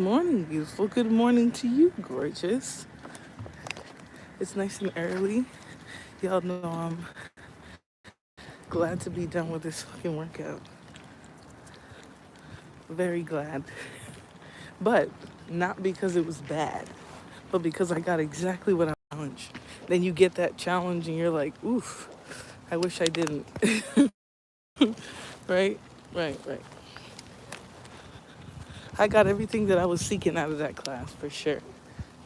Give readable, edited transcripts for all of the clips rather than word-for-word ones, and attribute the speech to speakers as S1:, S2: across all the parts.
S1: Morning, beautiful. Good morning to you, gorgeous. It's nice and early. Y'all know I'm glad to be done with this fucking workout. Very glad. But not because it was bad, but because I got exactly what I wanted. Then you get that challenge and you're like, oof, I wish I didn't. Right? Right. I got everything that I was seeking out of that class for sure.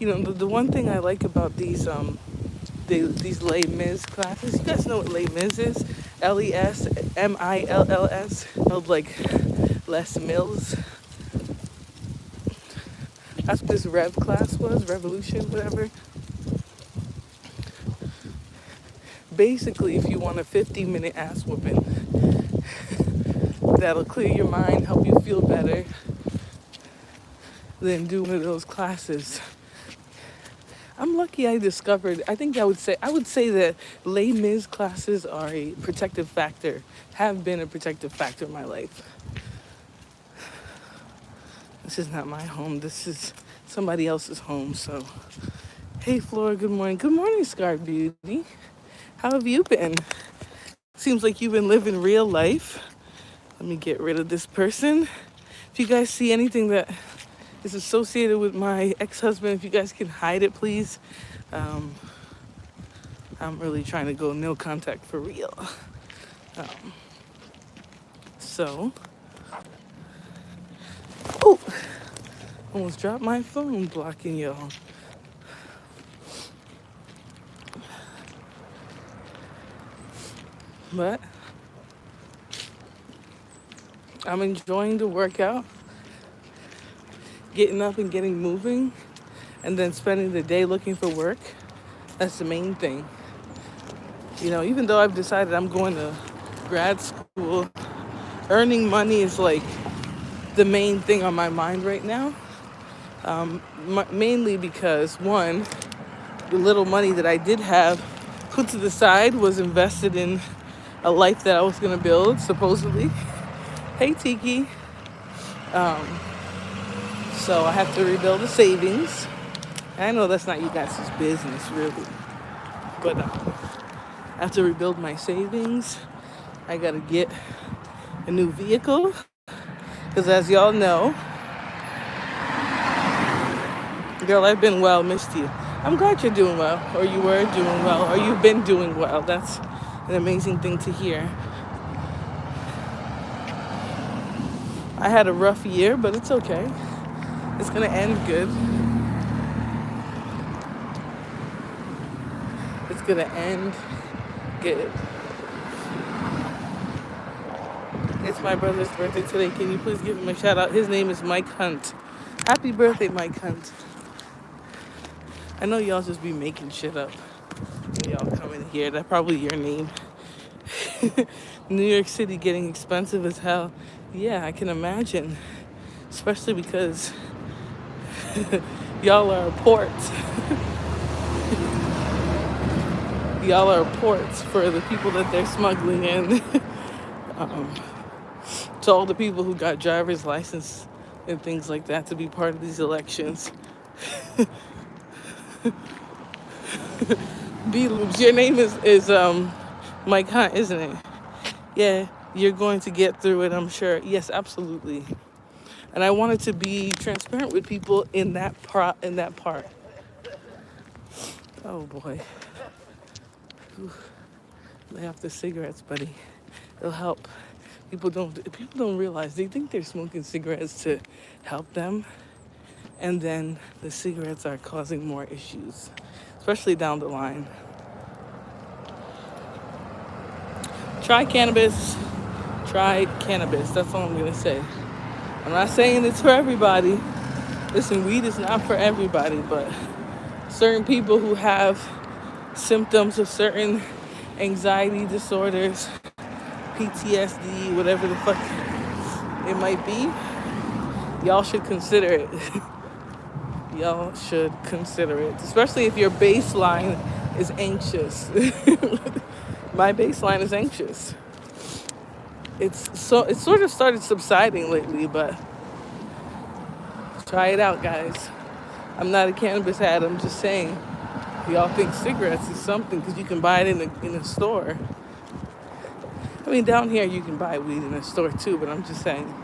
S1: The one thing I like about these Les Mis classes. You guys know what Les Mis is? Lesmills, spelled like Les Mills. That's what this Rev class was, Revolution, whatever. Basically, if you want a 50-minute ass whooping, that'll clear your mind, help you feel better, then do one of those classes. I'm lucky I discovered, I would say that Les Mis classes are a protective factor, have been a protective factor in my life. This is not my home. This is somebody else's home. So, hey, Flora, good morning. Good morning, Scar Beauty. How have you been? Seems like you've been living real life. Let me get rid of this person. If you guys see anything that is associated with my ex-husband, if you guys can hide it, please. I'm really trying to go no contact for real. Um, so, oh, almost dropped my phone blocking y'all. But I'm enjoying the workout, getting up and getting moving, and then spending the day looking for work. That's the main thing. Even though I've decided I'm going to grad school, earning money is like the main thing on my mind right now. Mainly because, one, the little money that I did have put to the side was invested in a life that I was going to build, supposedly. Hey, Tiki. So I have to rebuild the savings. I know that's not you guys' business, really. But I have to rebuild my savings. I got to get a new vehicle. Because as y'all know, girl, I've been well, missed you. I'm glad you're doing well, or you were doing well, or you've been doing well. That's an amazing thing to hear. I had a rough year, but it's okay. It's gonna end good. It's gonna end good. It's my brother's birthday today. Can you please give him a shout out? His name is Mike Hunt. Happy birthday, Mike Hunt. I know y'all just be making shit up when y'all come in here. That's probably your name. New York City getting expensive as hell. Yeah, I can imagine. Especially because y'all are a port. Y'all are ports for the people that they're smuggling in. To all the people who got driver's license and things like that to be part of these elections. B-Loops, your name is Mike Hunt, isn't it? Yeah, you're going to get through it, I'm sure. Yes, absolutely. And I wanted to be transparent with people in that part. Oh boy. Whew. Lay off the cigarettes, buddy. It'll help. People don't realize, they think they're smoking cigarettes to help them, and then the cigarettes are causing more issues, especially down the line. Try cannabis. That's all I'm gonna say. I'm not saying it's for everybody. Listen, weed is not for everybody, but certain people who have symptoms of certain anxiety disorders, PTSD, whatever the fuck it might be, y'all should consider it. Y'all should consider it, especially if your baseline is anxious. My baseline is anxious. It sort of started subsiding lately, but Try it out, guys. I'm not a cannabis ad. I'm just saying, y'all think cigarettes is something because you can buy it in a store. I mean, down here you can buy weed in a store too, but I'm just saying.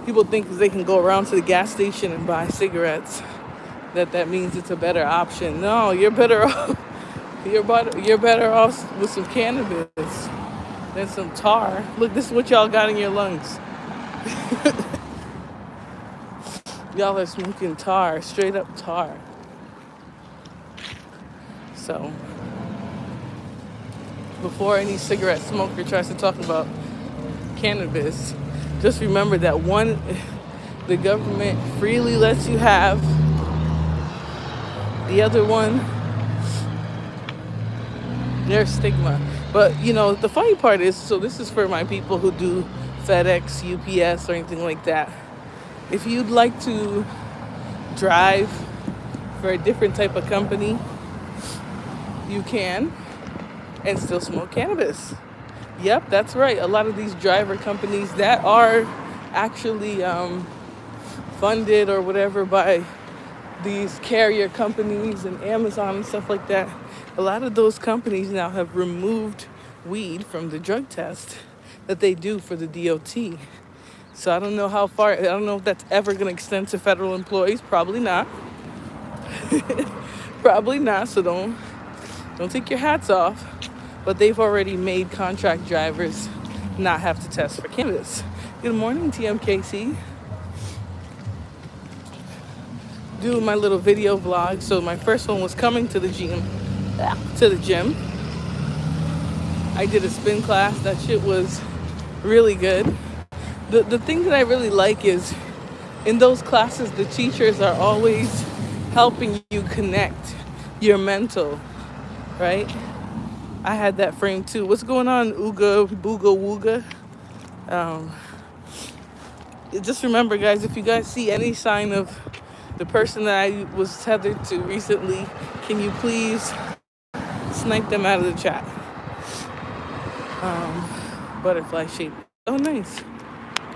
S1: People think because they can go around to the gas station and buy cigarettes that means it's a better option. No, you're better off. You're better off with some cannabis than some tar. Look, this is what y'all got in your lungs. Y'all are smoking tar, straight up tar. So, before any cigarette smoker tries to talk about cannabis, just remember that one, the government freely lets you have. The other one, there's stigma. But, the funny part is, so this is for my people who do FedEx, UPS, or anything like that. If you'd like to drive for a different type of company, you can, and still smoke cannabis. Yep, that's right. A lot of these driver companies that are actually funded or whatever by these carrier companies and Amazon and stuff like that, a lot of those companies now have removed weed from the drug test that they do for the DOT. So I don't know how far, I don't know if that's ever going to extend to federal employees. Probably not. Probably not. So don't take your hats off. But they've already made contract drivers not have to test for cannabis. Good morning, TMKC. Doing my little video vlog. So my first one was coming to the gym. I did a spin class. That shit was really good. The thing that I really like is in those classes, the teachers are always helping you connect your mental, right? I had that frame too. What's going on, Ooga Booga Wooga? Just remember, guys, if you guys see any sign of the person that I was tethered to recently, can you please snipe them out of the chat? Butterfly shape. Oh, nice.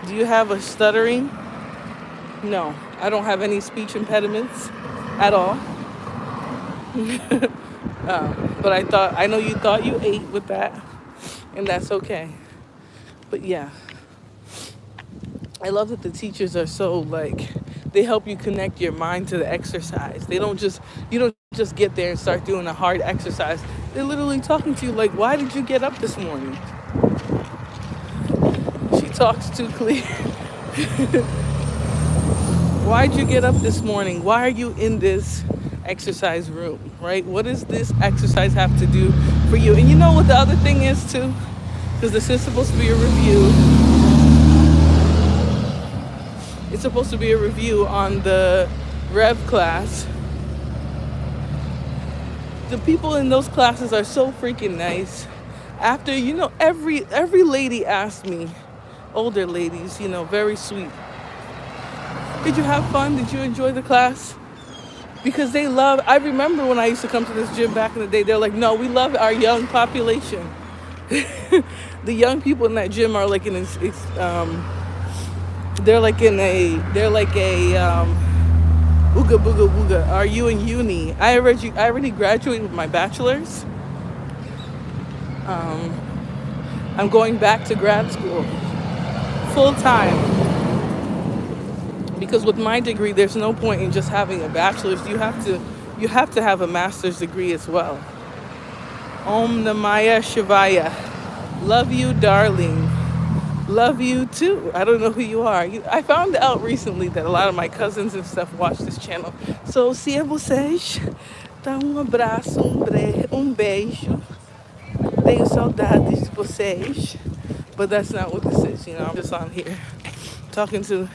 S1: Do you have a stuttering? No, I don't have any speech impediments at all. But I know you thought you ate with that, and that's okay. But yeah, I love that the teachers are so they help you connect your mind to the exercise. You don't just get there and start doing a hard exercise. They're literally talking to you like, why did you get up this morning? She talks too clear. Why'd you get up this morning? Why are you in this exercise room, right? What does this exercise have to do for you? And you know what the other thing is too? Because this is supposed to be a review. It's supposed to be a review on the REV class. The people in those classes are so freaking nice. After, every lady asked me, older ladies, very sweet. Did you have fun? Did you enjoy the class? Because I remember when I used to come to this gym back in the day, they're like, no, we love our young population. The young people in that gym are like they're like a ooga booga wooga. Are you in uni? I already graduated with my bachelor's. I'm going back to grad school full time. Because with my degree, there's no point in just having a bachelor's. You have to have a master's degree as well. Om Namaya Shivaya. Love you, darling. Love you too. I don't know who you are. I found out recently that a lot of my cousins and stuff watch this channel. So, se é vocês, dá abraço, beijo. Tenho saudades de vocês. But that's not what this is. I'm just on here talking to.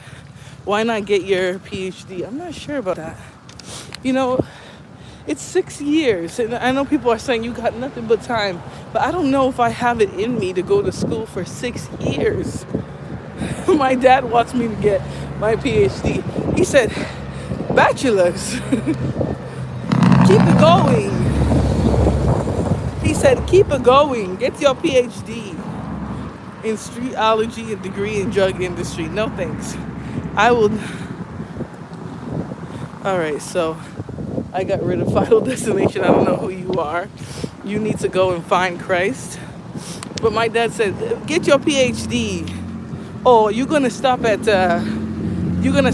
S1: Why not get your PhD? I'm not sure about that. It's 6 years. And I know people are saying you got nothing but time. But I don't know if I have it in me to go to school for 6 years. My dad wants me to get my PhD. He said, bachelor's. Keep it going. He said, keep it going. Get your PhD in streetology and degree in drug industry. No thanks. I will All right, so I got rid of Final Destination. I don't know who you are. You need to go and find Christ. But my dad said, get your PhD. Oh, you're gonna stop at you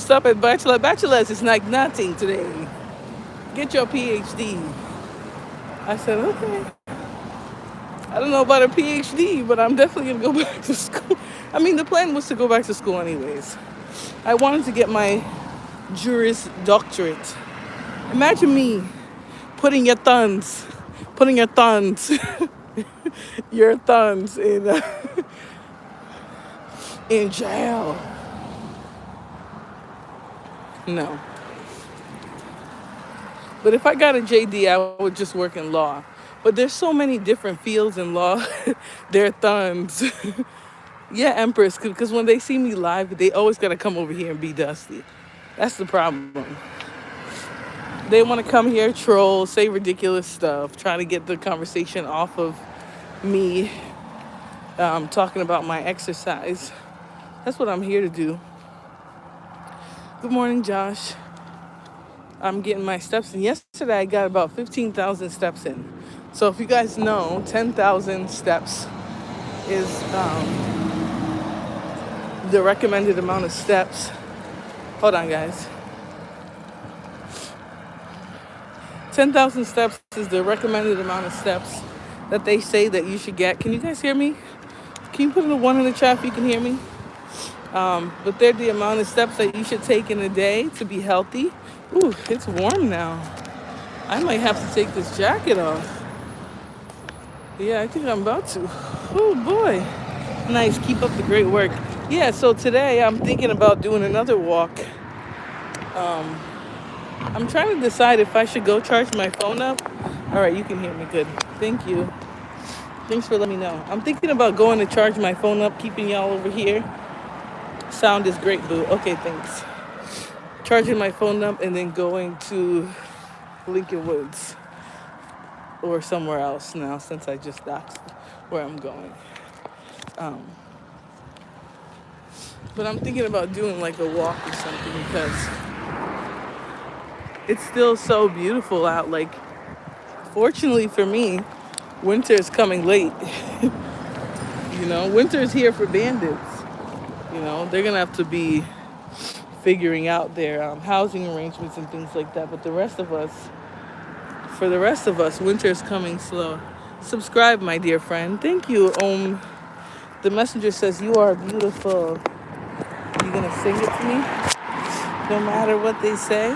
S1: stop at bachelor. Bachelor's is like nothing today. Get your PhD. I said, okay. I don't know about a PhD, but I'm definitely gonna go back to school. I mean, the plan was to go back to school anyways. I wanted to get my Juris Doctorate. Imagine me putting your thumbs, putting your thumbs, your thumbs in jail. No. But if I got a JD, I would just work in law. But there's so many different fields in law. They're thumbs. Yeah, Empress, because when they see me live, they always got to come over here and be dusty. That's the problem. They want to come here, troll, say ridiculous stuff, try to get the conversation off of me talking about my exercise. That's what I'm here to do. Good morning, Josh. I'm getting my steps in. Yesterday, I got about 15,000 steps in. So if you guys know, 10,000 steps is the recommended amount of steps. Hold on, guys. 10,000 steps is the recommended amount of steps that they say that you should get. Can you guys hear me? Can you put in a 1 in the chat if you can hear me? But they're the amount of steps that you should take in a day to be healthy. Ooh, it's warm now. I might have to take this jacket off. Yeah, I think I'm about to. Oh boy. Nice, keep up the great work. Yeah, so today I'm thinking about doing another walk. I'm trying to decide if I should go charge my phone up. All right, you can hear me good. Thank you. Thanks for letting me know. I'm thinking about going to charge my phone up, keeping y'all over here. Sound is great, boo. Okay, thanks. Charging my phone up and then going to Lincoln Woods or somewhere else now since I just asked where I'm going. But I'm thinking about doing like a walk or something because it's still so beautiful out. Like, fortunately for me, winter is coming late. Winter is here for bandits. They're gonna have to be figuring out their housing arrangements and things like that. But for the rest of us, winter is coming slow. Subscribe, my dear friend. Thank you. The messenger says you are beautiful. You gonna sing it to me? No matter what they say.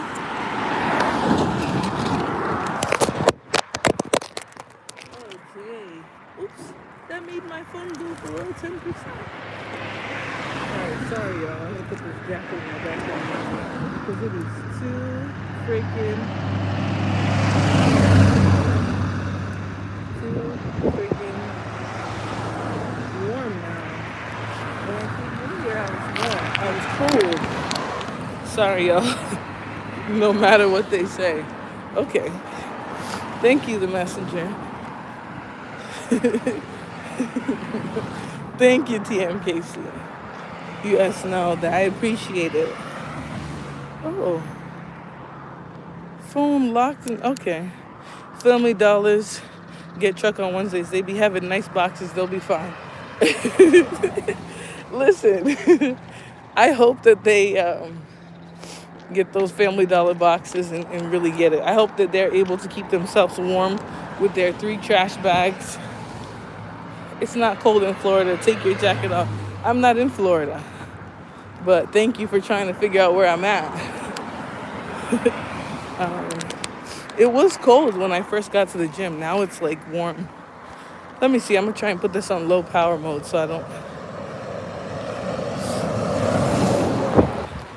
S1: Okay. Oops. That made my phone go below 10%. Alright, sorry y'all. I'm gonna put this jacket in my background because it is too freaking warm now. When I came in here, I was warm. I was cold. Sorry y'all. No matter what they say. Okay. Thank you, the messenger. Thank you, TMKC. You guys know that I appreciate it. Oh. Phone locked in. Okay. Family Dollars get truck on Wednesdays. They be having nice boxes. They'll be fine. Listen, I hope that they get those Family Dollar boxes and really get it. I hope that they're able to keep themselves warm with their 3 trash bags. It's not cold in Florida. Take your jacket off. I'm not in Florida. But thank you for trying to figure out where I'm at. It was cold when I first got to the gym. Now it's like warm. Let me see. I'm going to try and put this on low power mode so I don't...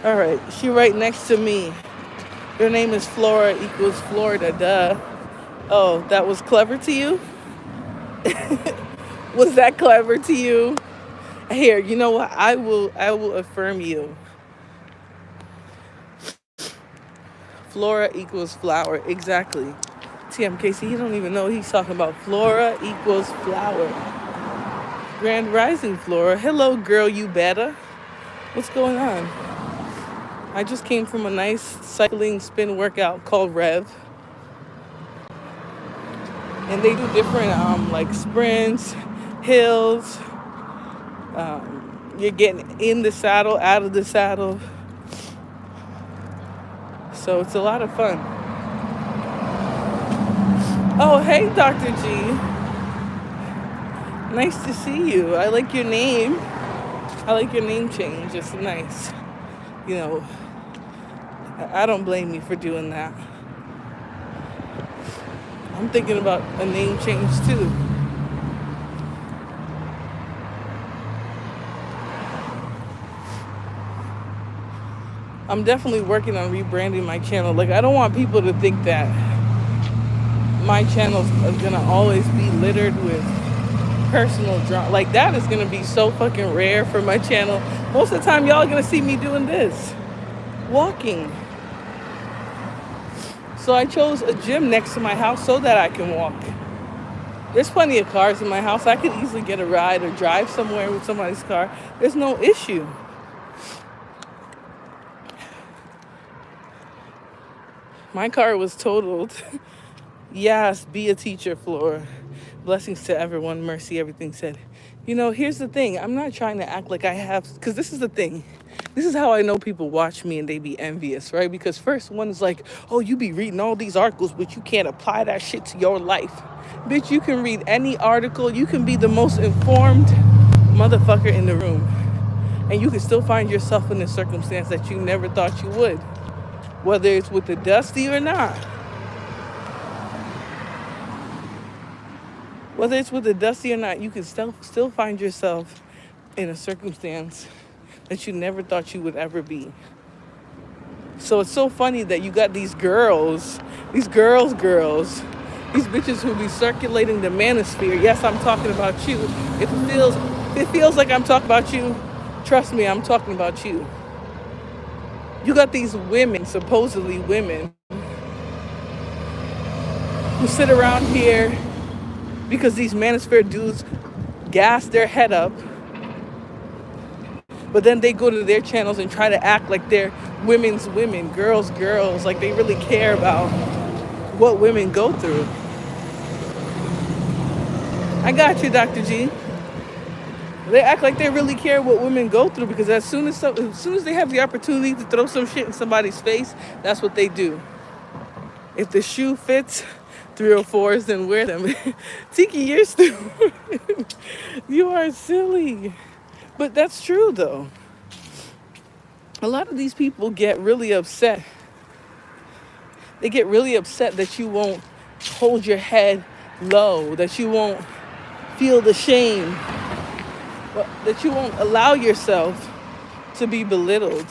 S1: All right. She right next to me. Your name is Flora equals Florida. Duh. Oh, that was clever to you? Was that clever to you? Here, you know what? I will affirm you. Flora equals flower. Exactly. TMKC, you don't even know he's talking about. Flora equals flower. Grand Rising, Flora. Hello, girl, you better. What's going on? I just came from a nice cycling spin workout called REV, and they do different like sprints, hills. You're getting in the saddle, out of the saddle, so it's a lot of fun. Oh, hey, Dr. G. Nice to see you. I like your name. I like your name change. It's nice. You know, I don't blame you for doing that. I'm thinking about a name change too. I'm definitely working on rebranding my channel. Like, I don't want people to think that my channel is gonna always be littered with personal drama. Like, that is gonna be so fucking rare for my channel. Most of the time, y'all are gonna see me doing this, walking. So I chose a gym next to my house so that I can walk. There's plenty of cars in my house. I could easily get a ride or drive somewhere with somebody's car. There's no issue. My car was totaled. Yes, be a teacher, Flora. Blessings to everyone, mercy, everything said. You know, here's the thing. I'm not trying to act like I have, because this is the thing. This is how I know people watch me and they be envious, right? Because first one is like, oh, you be reading all these articles, but you can't apply that shit to your life. Bitch, you can read any article. You can be the most informed motherfucker in the room. And you can still find yourself in a circumstance that you never thought you would. Whether it's with the dusty or not. Whether it's with the dusty or not, you can still find yourself in a circumstance that you never thought you would ever be. So it's so funny that you got these girls, these bitches who be circulating the manosphere. Yes, I'm talking about you. If it feels like I'm talking about you, trust me, I'm talking about you. You got these women, supposedly women, who sit around here because these manosphere dudes gas their head up, but then they go to their channels and try to act like they're women's women, girls, like they really care about what women go through. I got you, Dr. G. They act like they really care what women go through because as soon as they have the opportunity to throw some shit in somebody's face, that's what they do. If the shoe fits 304s, then wear them. Tiki, you're stupid. You are silly. But that's true, though. A lot of these people get really upset. They get really upset that you won't hold your head low, that you won't feel the shame, that you won't allow yourself to be belittled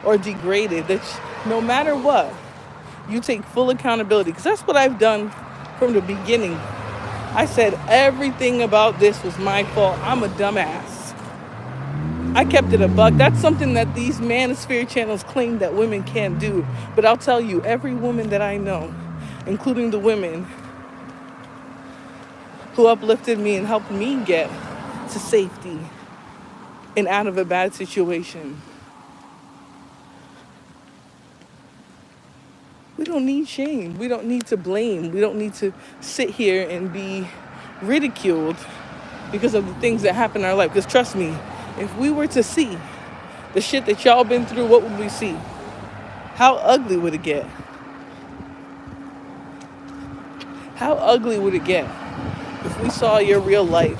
S1: or degraded, that no matter what, you take full accountability. Because that's what I've done from the beginning. I said everything about this was my fault. I'm a dumbass. I kept it a buck. That's something that these manosphere channels claim that women can't do. But I'll tell you, every woman that I know, including the women who uplifted me and helped me get to safety and out of a bad situation, we don't need shame. We don't need to blame. We don't need to sit here and be ridiculed because of the things that happen in our life. Because trust me, if we were to see the shit that y'all been through, what would we see? How ugly would it get? How ugly would it get if we saw your real life?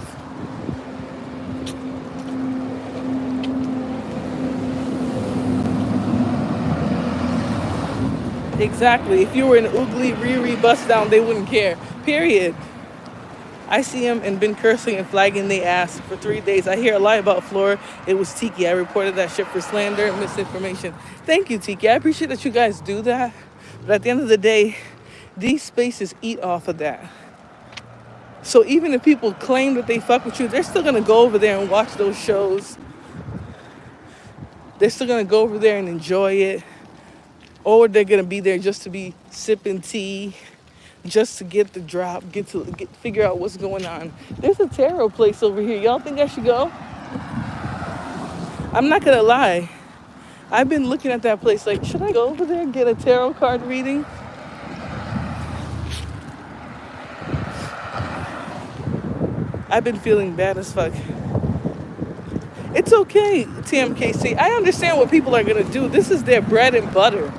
S1: Exactly. If you were an ugly Riri bust down, they wouldn't care. Period. I see him and been cursing and flagging they ass for 3 days. I hear a lie about Flora. It was Tiki. I reported that shit for slander and misinformation. Thank you, Tiki. I appreciate that you guys do that. But at the end of the day, these spaces eat off of that. So even if people claim that they fuck with you, they're still going to go over there and watch those shows. They're still going to go over there and enjoy it. Or they're going to be there just to be sipping tea, just to get the drop, figure out what's going on. There's a tarot place over here. Y'all think I should go? I'm not gonna lie. I've been looking at that place like, should I go over there and get a tarot card reading? I've been feeling bad as fuck. It's okay, TMKC. I understand what people are gonna do. This is their bread and butter.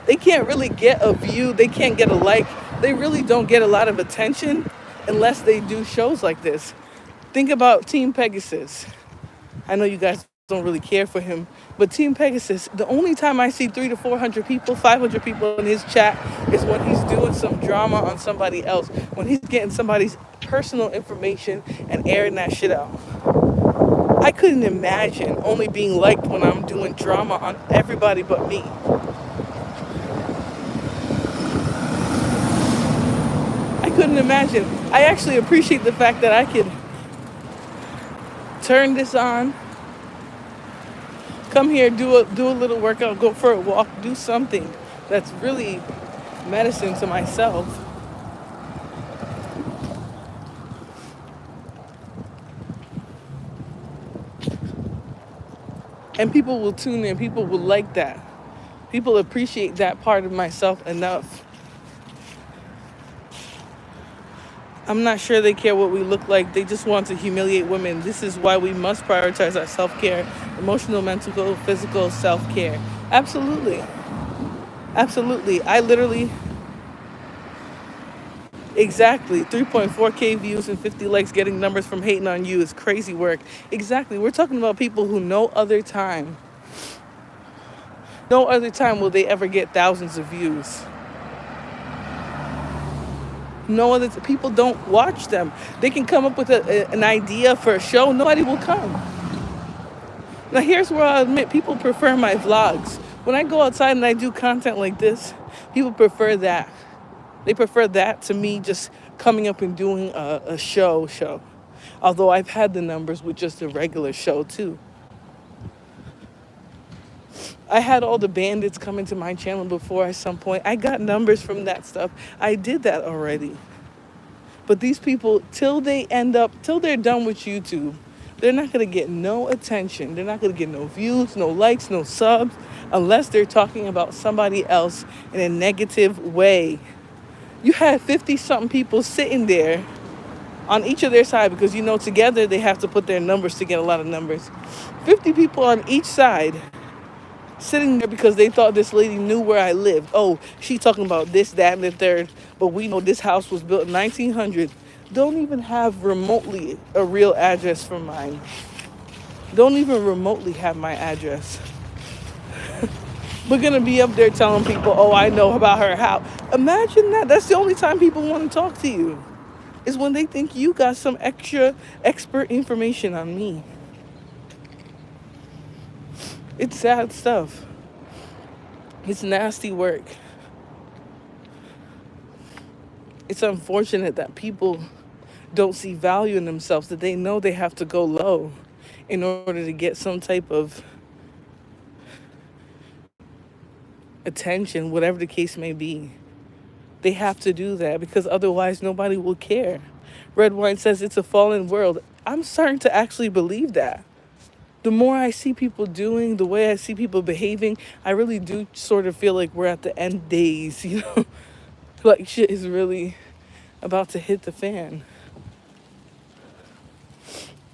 S1: They can't really get a view. They can't get a like. They really don't get a lot of attention unless they do shows like this. Think about Team Pegasus. I know you guys don't really care for him, but Team Pegasus, the only time I see 300 to 400 people, 500 people in his chat is when he's doing some drama on somebody else, when he's getting somebody's personal information and airing that shit out. I couldn't imagine only being liked when I'm doing drama on everybody but me. I couldn't imagine. I actually appreciate the fact that I could turn this on, come here, do a little workout, go for a walk, do something that's really medicine to myself. And people will tune in, people will like that. People appreciate that part of myself enough. I'm not sure they care what we look like. They just want to humiliate women. This is why we must prioritize our self-care, emotional, mental, physical self-care. Absolutely. Absolutely. I literally, exactly, 3.4K views and 50 likes, getting numbers from hating on you is crazy work. Exactly. We're talking about people who no other time will they ever get thousands of views. No other people don't watch them. They can come up with an idea for a show. Nobody will come. Now here's where I'll admit people prefer my vlogs. When I go outside and I do content like this, people prefer that. They prefer that to me just coming up and doing a show. Although I've had the numbers with just a regular show too. I had all the bandits coming to my channel before at some point. I got numbers from that stuff. I did that already. But these people, till they're done with YouTube, they're not going to get no attention. They're not going to get no views, no likes, no subs, unless they're talking about somebody else in a negative way. You had 50-something people sitting there on each of their side because, together they have to put their numbers to get a lot of numbers. 50 people on each side sitting there because they thought this lady knew where I lived. Oh, she talking about this, that, and the third. But we know this house was built in 1900. Don't even have remotely a real address for mine. Don't even remotely have my address. We're going to be up there telling people, oh, I know about her house. Imagine that. That's the only time people want to talk to you. Is when they think you got some extra expert information on me. It's sad stuff. It's nasty work. It's unfortunate that people don't see value in themselves, that they know they have to go low in order to get some type of attention, whatever the case may be. They have to do that because otherwise nobody will care. Red Wine says it's a fallen world. I'm starting to actually believe that. The more I see people doing, the way I see people behaving, I really do sort of feel like we're at the end days, Like shit is really about to hit the fan.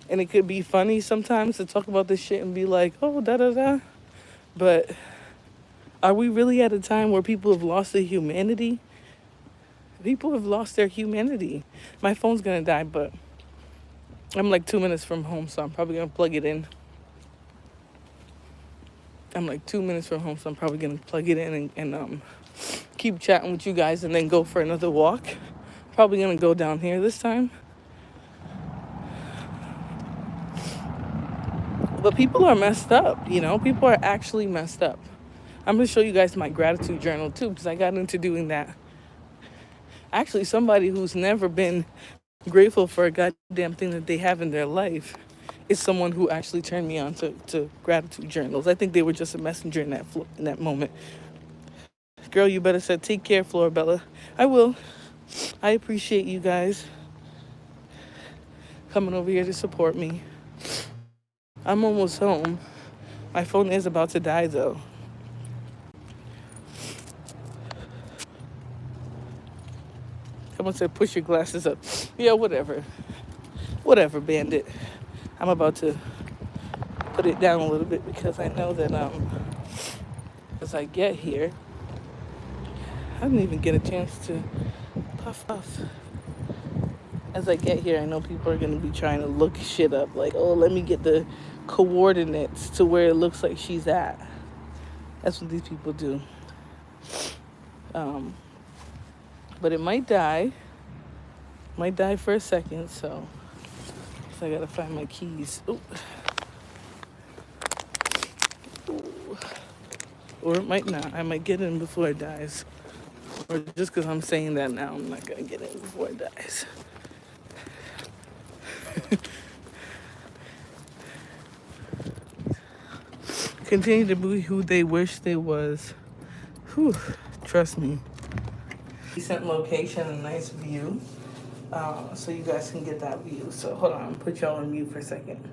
S1: And it could be funny sometimes to talk about this shit and be like, oh, da-da-da. But are we really at a time where people have lost their humanity? People have lost their humanity. My phone's gonna die, but I'm like 2 minutes from home, so I'm probably gonna plug it in. I'm like 2 minutes from home, so I'm probably gonna plug it in and keep chatting with you guys and then go for another walk. Probably gonna go down here this time. But people are messed up, People are actually messed up. I'm gonna show you guys my gratitude journal too, because I got into doing that. Actually, somebody who's never been grateful for a goddamn thing that they have in their life is someone who actually turned me on to gratitude journals. I think they were just a messenger in that moment. Girl, you better say, take care, Florabella. I will. I appreciate you guys coming over here to support me. I'm almost home. My phone is about to die though. Someone said push your glasses up. Yeah, whatever. Whatever, bandit. I'm about to put it down a little bit because I know that as I get here, I didn't even get a chance to puff. As I get here, I know people are going to be trying to look shit up. Like, oh, let me get the coordinates to where it looks like she's at. That's what these people do. But it might die. Might die for a second, so I got to find my keys. Ooh. Ooh. Or it might not. I might get in before it dies. Or just because I'm saying that now, I'm not going to get in before it dies. Continue to be who they wish they was. Whew, trust me. Decent location, a nice view. So you guys can get that view. So hold on, I'll put y'all on mute for a second.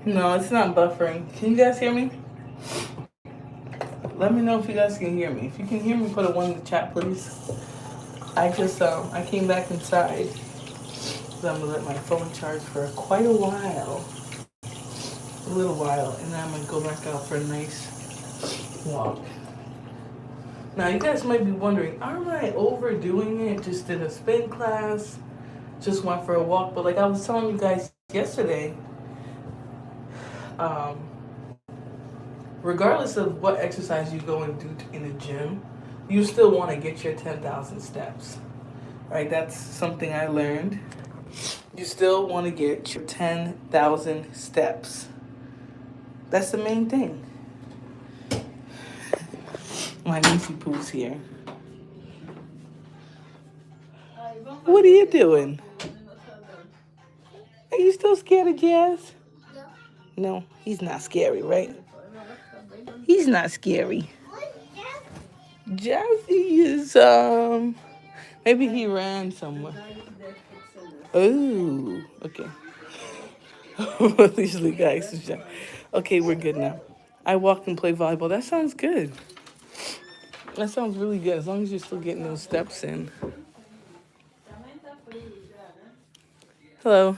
S1: No, it's not buffering. Can you guys hear me? Let me know if you guys can hear me. If you can hear me, put a 1 in the chat, please. I came back inside. So I'm gonna let my phone charge for quite a while. A little while. And then I'm gonna go back out for a nice walk. Now you guys might be wondering, aren't I overdoing it? Just did a spin class, just went for a walk. But like I was telling you guys yesterday, regardless of what exercise you go and do in the gym, you still want to get your 10,000 steps, right? That's something I learned. You still want to get your 10,000 steps. That's the main thing. My niecey poo's here. What are you doing? Are you still scared of Jazz? No, he's not scary, right? He's not scary. Jazzy is maybe he ran somewhere. Oh, okay. Usually guys. Okay, we're good now. I walk and play volleyball. That sounds good. That sounds really good. As long as you're still getting those steps in. Hello.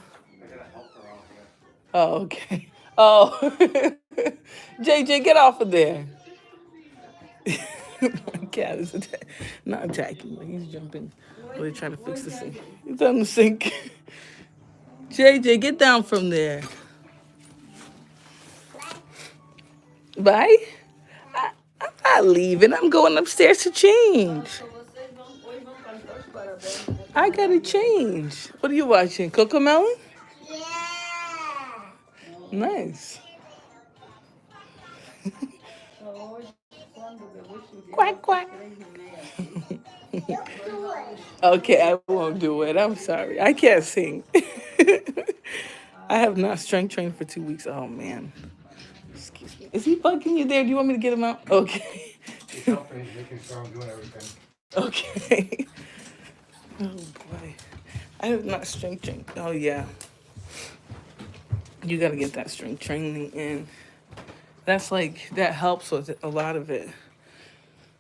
S1: Oh, okay. Oh, JJ, get off of there. My cat is not attacking me. He's jumping. Oh, they're trying to fix the sink. He's on the sink. JJ, get down from there. Bye. I'm not leaving. I'm going upstairs to change. I gotta change. What are you watching? Cocomelon? Nice. Quack, quack. Okay, I won't do it. I'm sorry. I can't sing. I have not strength trained for 2 weeks. Oh, man. Excuse me. Is he bugging you there? Do you want me to get him out? Okay.
S2: He's helping, making sure I'm doing everything.
S1: Okay. Oh, boy. I have not strength trained. Oh, yeah. You got to get that strength training in. That's like, that helps with a lot of it.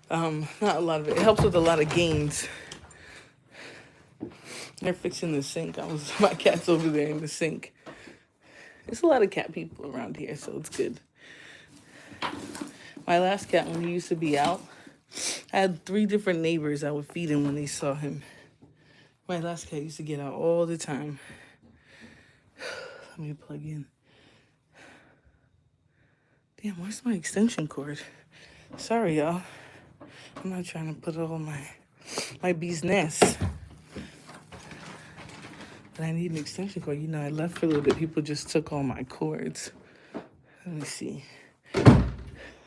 S1: Not a lot of it. It helps with a lot of gains. They're fixing the sink. My cat's over there in the sink. There's a lot of cat people around here, so it's good. My last cat, when he used to be out, I had 3 different neighbors I would feed him when they saw him. My last cat used to get out all the time. Let me plug in. Damn, where's my extension cord? Sorry, y'all. I'm not trying to put all my bee's nest. But I need an extension cord. You know, I left for a little bit. People just took all my cords. Let me see. I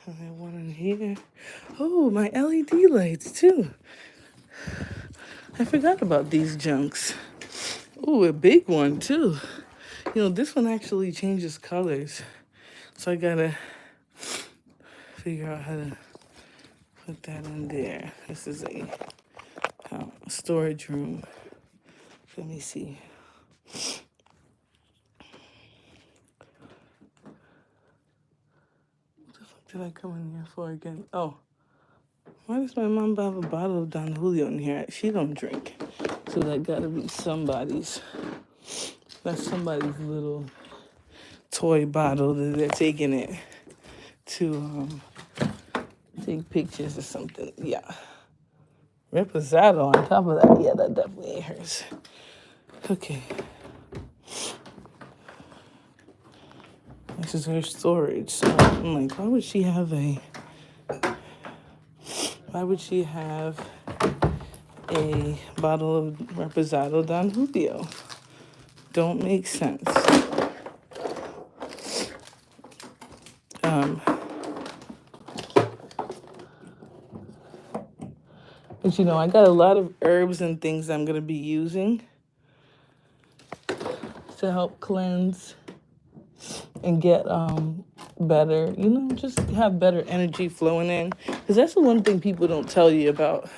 S1: have one in here. Oh, my LED lights, too. I forgot about these junks. Oh, a big one, too. You know, this one actually changes colors. So I gotta figure out how to put that in there. This is a storage room. Let me see. What the fuck did I come in here for again? Oh. Why does my mom have a bottle of Don Julio in here? She don't drink. So that gotta be somebody's. That's somebody's little toy bottle that they're taking it to take pictures or something. Yeah. Reposado on top of that. Yeah, that definitely ain't hers. Okay. This is her storage. So I'm like, why would she have a bottle of Reposado Don Julio? Don't make sense. But you know, I got a lot of herbs and things I'm gonna be using to help cleanse and get better, you know, just have better energy flowing in. Because that's the one thing people don't tell you about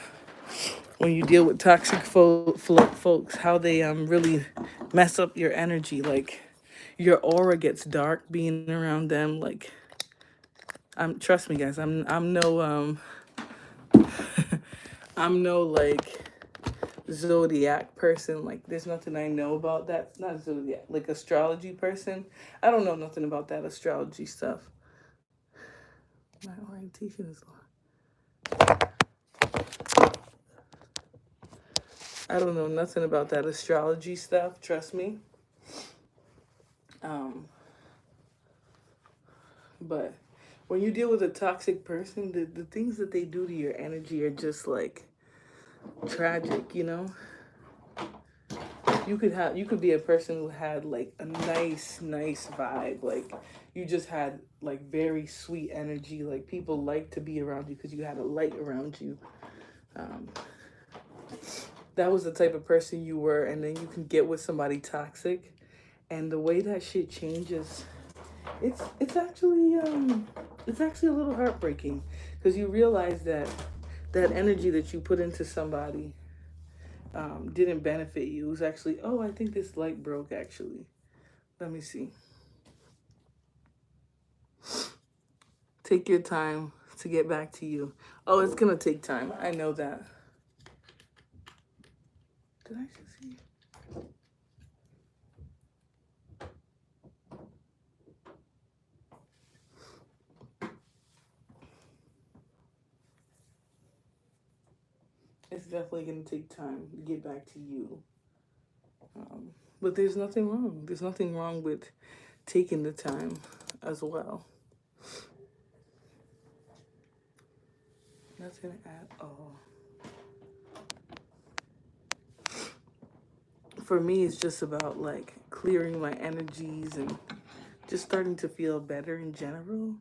S1: when you deal with toxic folks, how they really mess up your energy. Like your aura gets dark being around them. Like trust me guys, I'm no I'm no like zodiac person. Like there's nothing I know about that. Not zodiac, like astrology person. I don't know nothing about that astrology stuff. My orientation is long. I don't know nothing about that astrology stuff, trust me. But when you deal with a toxic person, the things that they do to your energy are just like tragic, you know? You could be a person who had like a nice vibe. Like you just had like very sweet energy. Like people like to be around you because you had a light around you. That was the type of person you were, and then you can get with somebody toxic And the way that shit changes, it's actually a little heartbreaking, because you realize that that energy that you put into somebody didn't benefit you. It was actually, oh, I think this light broke actually. Let me see. Take your time to get back to you. Oh, it's gonna take time. I know that. Did I just see? It's definitely gonna take time to get back to you. But there's nothing wrong. There's nothing wrong with taking the time as well. Nothing at all. For me, it's just about like clearing my energies and just starting to feel better in general.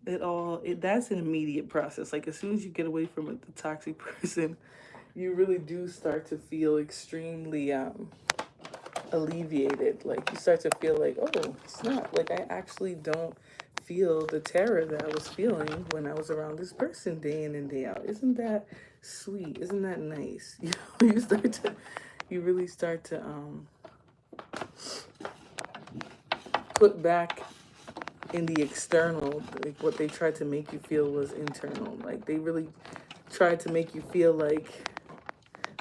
S1: That's an immediate process. Like as soon as you get away from the toxic person, you really do start to feel extremely alleviated. Like you start to feel like, oh, snap! Like I actually don't feel the terror that I was feeling when I was around this person day in and day out. Isn't that sweet? Isn't that nice? You really start to put back in the external, like what they tried to make you feel was internal. Like they really tried to make you feel like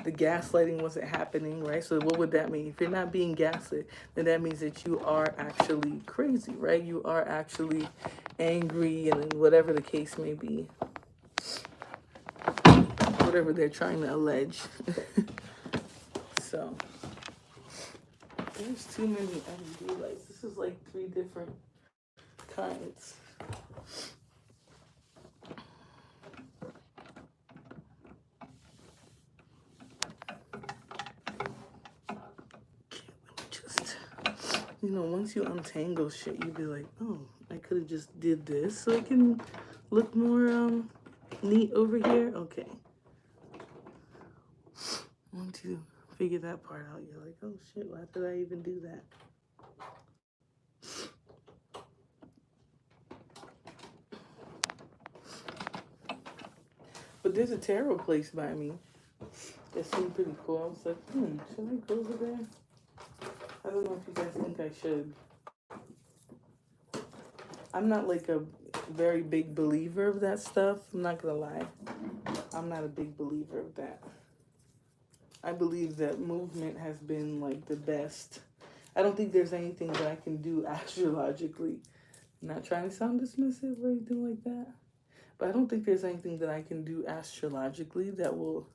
S1: the gaslighting wasn't happening, right? So what would that mean? If you're not being gaslit, then that means that you are actually crazy, right? You are actually angry, and whatever the case may be, whatever they're trying to allege. So there's too many LED lights. This is like 3 different kinds. Once you untangle shit, you'd be like, oh, I could have just did this so it can look more neat over here. Okay. Once you figure that part out, you're like, oh shit, why did I even do that? But there's a tarot place by me that seemed pretty cool. I was like, should I go over there? I don't know if you guys think I should. I'm not like a very big believer of that stuff. I'm not gonna lie. I'm not a big believer of that. I believe that movement has been like the best. I don't think there's anything that I can do astrologically. I'm not trying to sound dismissive or anything like that. But I don't think there's anything that I can do astrologically that will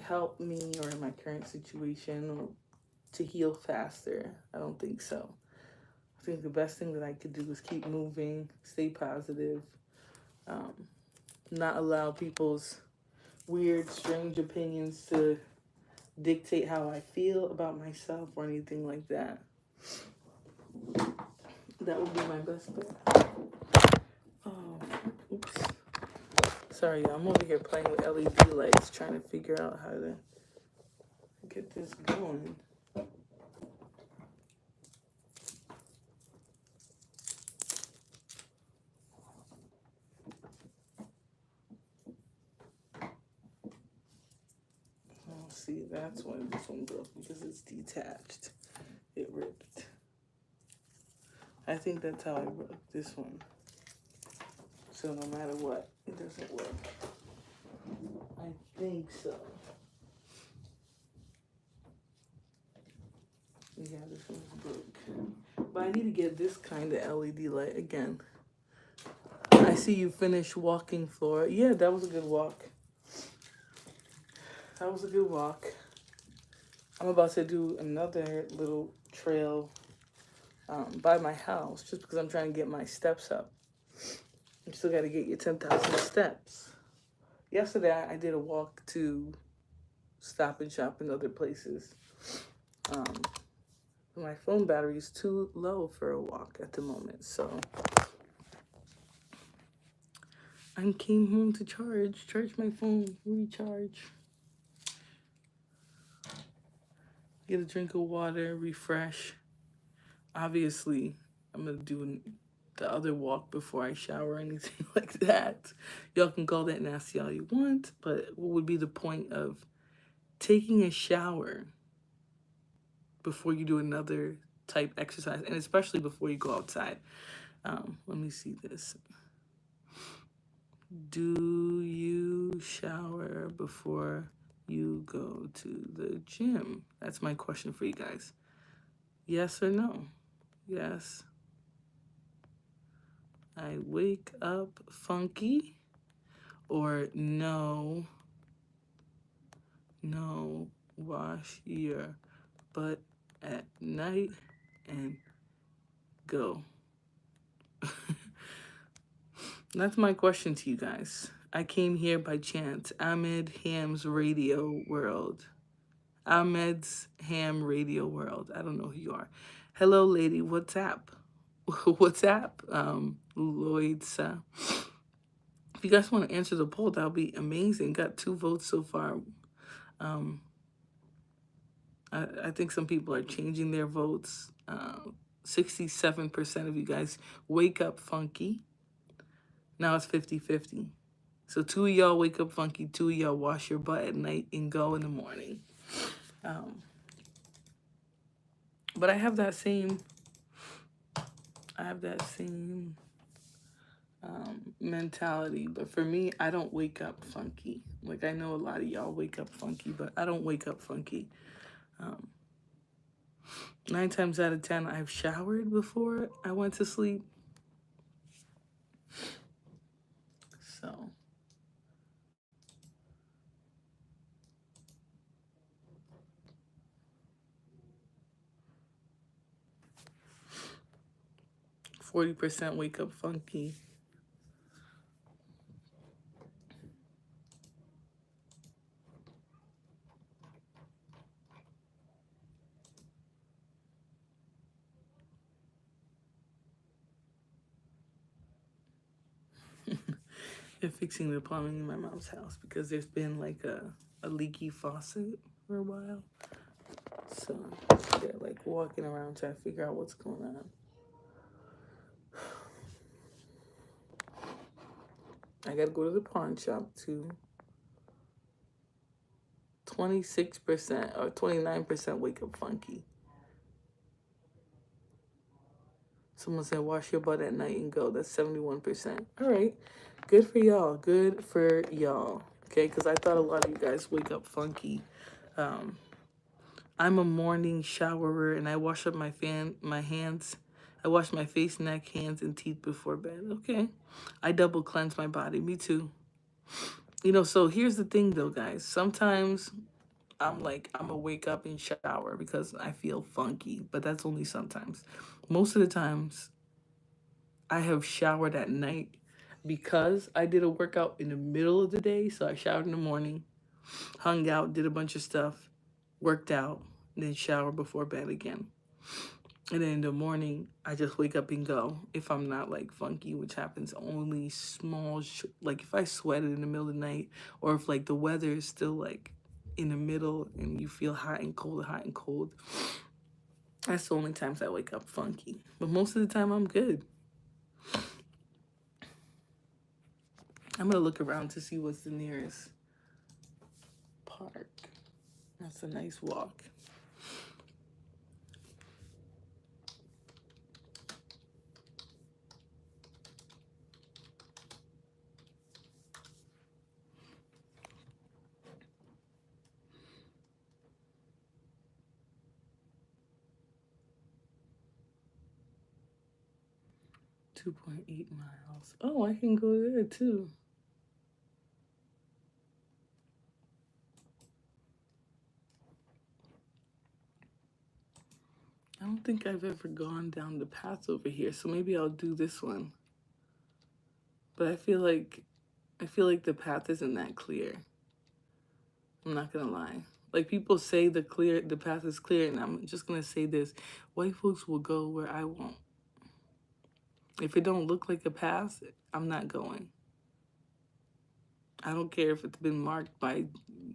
S1: help me or in my current situation or to heal faster. I don't think so. I think the best thing that I could do is keep moving, stay positive, not allow people's weird, strange opinions to dictate how I feel about myself or anything like that. That would be my best bet. Oh, oops. Sorry, I'm over here playing with LED lights, trying to figure out how to get this going. See, that's why this one broke, because it's detached. It ripped. I think that's how I broke this one. So no matter what, it doesn't work. I think so. Yeah, this one's broke. But I need to get this kind of LED light again. I see you finished walking, Flora. Yeah, that was a good walk. That was a good walk. I'm about to do another little trail by my house just because I'm trying to get my steps up. You still got to get your 10,000 steps. Yesterday, I did a walk to Stop and Shop and other places. My phone battery is too low for a walk at the moment, so I came home to charge my phone, recharge. get a drink of water, refresh. Obviously, I'm gonna do the other walk before I shower or anything like that. Y'all can call that nasty all you want, but what would be the point of taking a shower before you do another type exercise, and especially before you go outside? Let me see this. Do you shower before you go to the gym? That's my question for you guys. Yes or no? Yes. I wake up funky, or no, no, wash your butt at night and go. That's my question to you guys. I came here by chance. Ahmed Ham's Radio World. Ahmed's Ham Radio World. I don't know who you are. Hello, lady. What's up? What's up? Lloyd's. If you guys want to answer the poll, that'll be amazing. Got 2 votes so far. I think some people are changing their votes. 67% of you guys wake up funky. Now it's 50-50. So 2 of y'all wake up funky, 2 of y'all wash your butt at night and go in the morning. But I have that same mentality. But for me, I don't wake up funky. Like, I know a lot of y'all wake up funky, but I don't wake up funky. 9 times out of 10, I've showered before I went to sleep. So 40% wake up funky. They're fixing the plumbing in my mom's house because there's been like a leaky faucet for a while. So they're like walking around trying to figure out what's going on. I gotta go to the pawn shop too. 26% or 29% wake up funky. Someone said wash your butt at night and go. That's 71%. All right. Good for y'all. Good for y'all. Okay, because I thought a lot of you guys wake up funky. I'm a morning showerer and I wash up my hands. I wash my face, neck, hands, and teeth before bed. Okay. I double cleanse my body. Me too. You know, so here's the thing though, guys. Sometimes I'm gonna wake up and shower because I feel funky, but that's only sometimes. Most of the times, I have showered at night because I did a workout in the middle of the day. So I showered in the morning, hung out, did a bunch of stuff, worked out, and then shower before bed again. And then in the morning, I just wake up and go. If I'm not like funky, which happens only small, like if I sweated in the middle of the night, or if like the weather is still like in the middle and you feel hot and cold, that's the only times I wake up funky. But most of the time, I'm good. I'm gonna look around to see what's the nearest park. That's a nice walk. .8 miles. Oh, I can go there too. I don't think I've ever gone down the path over here, so maybe I'll do this one. But I feel like the path isn't that clear. I'm not gonna lie. Like people say the path is clear, and I'm just gonna say this: white folks will go where I won't. If it don't look like a path, I'm not going. I don't care if it's been marked by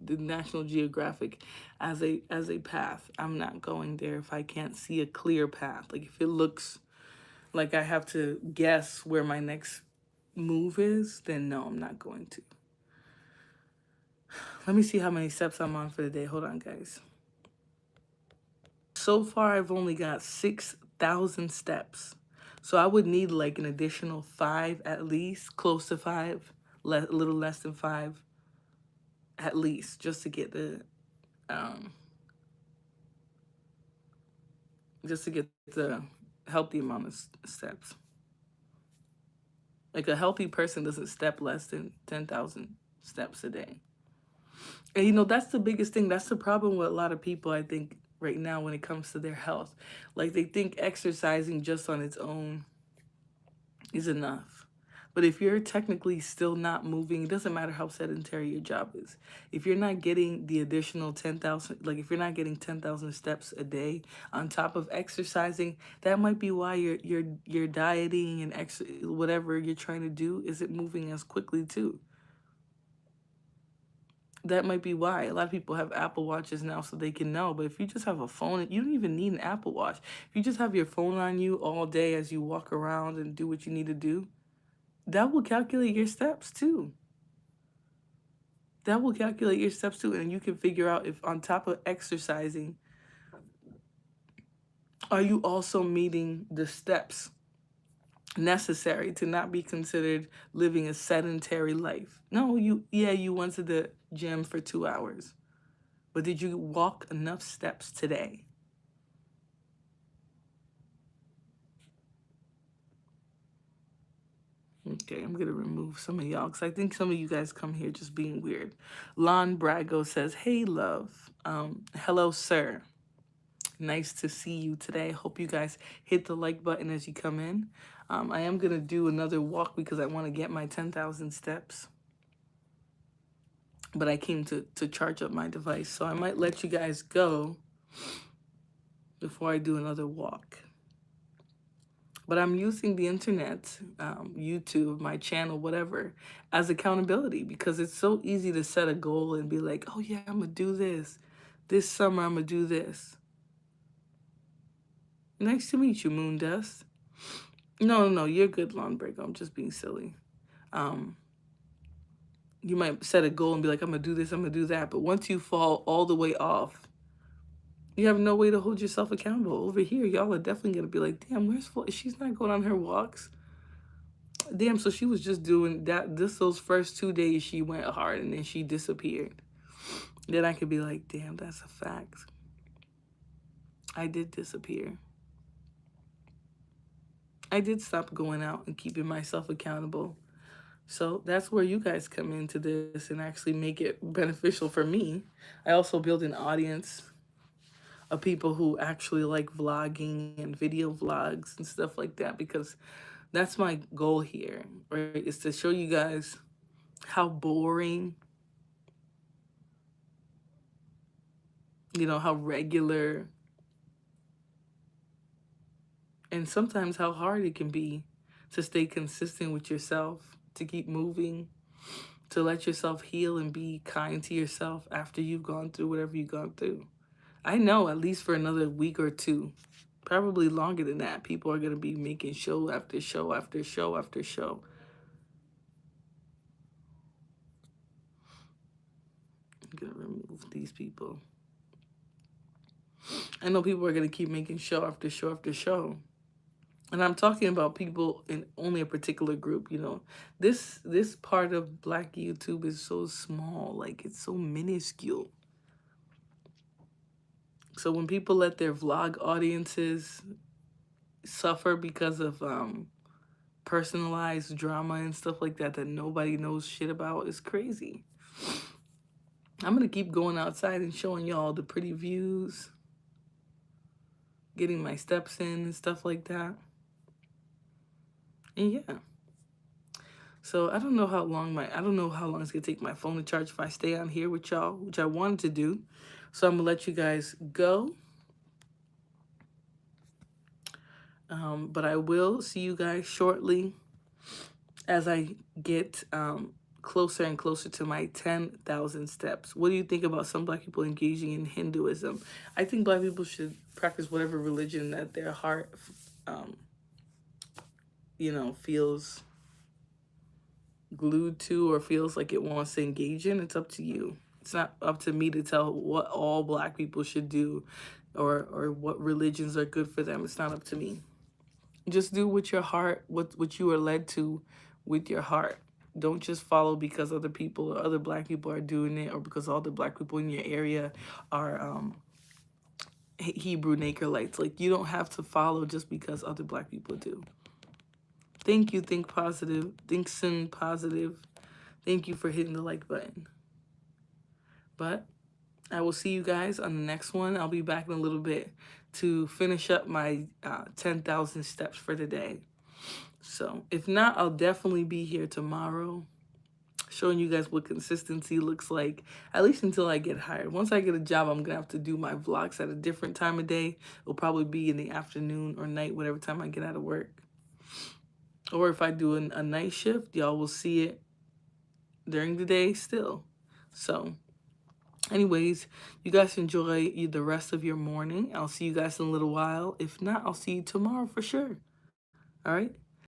S1: the National Geographic as a path. I'm not going there if I can't see a clear path. Like if it looks like I have to guess where my next move is, then no, I'm not going to. Let me see how many steps I'm on for the day. Hold on, guys. So far, I've only got 6,000 steps. So I would need like an additional five at least, close to five, a little less than five at least, just to get um, the healthy amount of steps. Like a healthy person doesn't step less than 10,000 steps a day. And that's the biggest thing. That's the problem with a lot of people, I think, right now when it comes to their health. Like they think exercising just on its own is enough. But if you're technically still not moving, it doesn't matter how sedentary your job is. If you're not getting the additional 10,000, like if you're not getting 10,000 steps a day on top of exercising, that might be why your dieting and whatever you're trying to do isn't moving as quickly too. That might be why a lot of people have Apple Watches now so they can know. But if you just have a phone, you don't even need an Apple Watch. If you just have your phone on you all day as you walk around and do what you need to do, that will calculate your steps too. That will calculate your steps too. And you can figure out if on top of exercising, are you also meeting the steps necessary to not be considered living a sedentary life? No, you went to the gym for 2 hours. But did you walk enough steps today? Okay, I'm gonna remove some of y'all because I think some of you guys come here just being weird. Lon Brago says, "Hey, love. Hello, sir. Nice to see you today. Hope you guys hit the like button as you come in. I am gonna do another walk because I want to get my 10,000 steps. But I came to charge up my device, so I might let you guys go before I do another walk. But I'm using the internet, YouTube, my channel, whatever, as accountability because it's so easy to set a goal and be like, oh yeah, I'm gonna do this. This summer, I'm gonna do this. Nice to meet you, Moon Dust. No, you're good, Longbrick. I'm just being silly. Um, you might set a goal and be like, I'm gonna do this, I'm gonna do that. But once you fall all the way off, you have no way to hold yourself accountable. Over here, y'all are definitely gonna be like, damn, where's Flo? She's not going on her walks. Damn, so she was just doing that. Those first 2 days she went hard and then she disappeared. Then I could be like, damn, that's a fact. I did disappear. I did stop going out and keeping myself accountable. So that's where you guys come into this and actually make it beneficial for me. I also build an audience of people who actually like vlogging and video vlogs and stuff like that because that's my goal here, right? Is to show you guys how boring, how regular, and sometimes how hard it can be to stay consistent with yourself, to keep moving, to let yourself heal and be kind to yourself after you've gone through whatever you've gone through. I know at least for another week or two, probably longer than that, people are going to be making show after show after show after show. I'm going to remove these people. I know people are going to keep making show after show after show. And I'm talking about people in only a particular group, This part of Black YouTube is so small, like it's so minuscule. So when people let their vlog audiences suffer because of personalized drama and stuff like that nobody knows shit about, it's crazy. I'm gonna keep going outside and showing y'all the pretty views, getting my steps in and stuff like that. And yeah. So I don't know how long it's gonna take my phone to charge if I stay on here with y'all, which I wanted to do. So I'm gonna let you guys go. But I will see you guys shortly as I get closer and closer to my 10,000 steps. What do you think about some black people engaging in Hinduism? I think black people should practice whatever religion that their heart, um, feels glued to or feels like it wants to engage in. It's up to you. It's not up to me to tell what all black people should do or what religions are good for them. It's not up to me. Just do what your heart, what you are led to with your heart. Don't just follow because other people or other black people are doing it, or because all the black people in your area are Hebrew Nakerlites. Like, you don't have to follow just because other black people do. Thank you, Think Positive. Think Sin Positive. Thank you for hitting the like button. But I will see you guys on the next one. I'll be back in a little bit to finish up my 10,000 steps for the day. So if not, I'll definitely be here tomorrow showing you guys what consistency looks like, at least until I get hired. Once I get a job, I'm going to have to do my vlogs at a different time of day. It'll probably be in the afternoon or night, whatever time I get out of work. Or if I do a night shift, y'all will see it during the day still. So anyways, you guys enjoy the rest of your morning. I'll see you guys in a little while. If not, I'll see you tomorrow for sure. All right?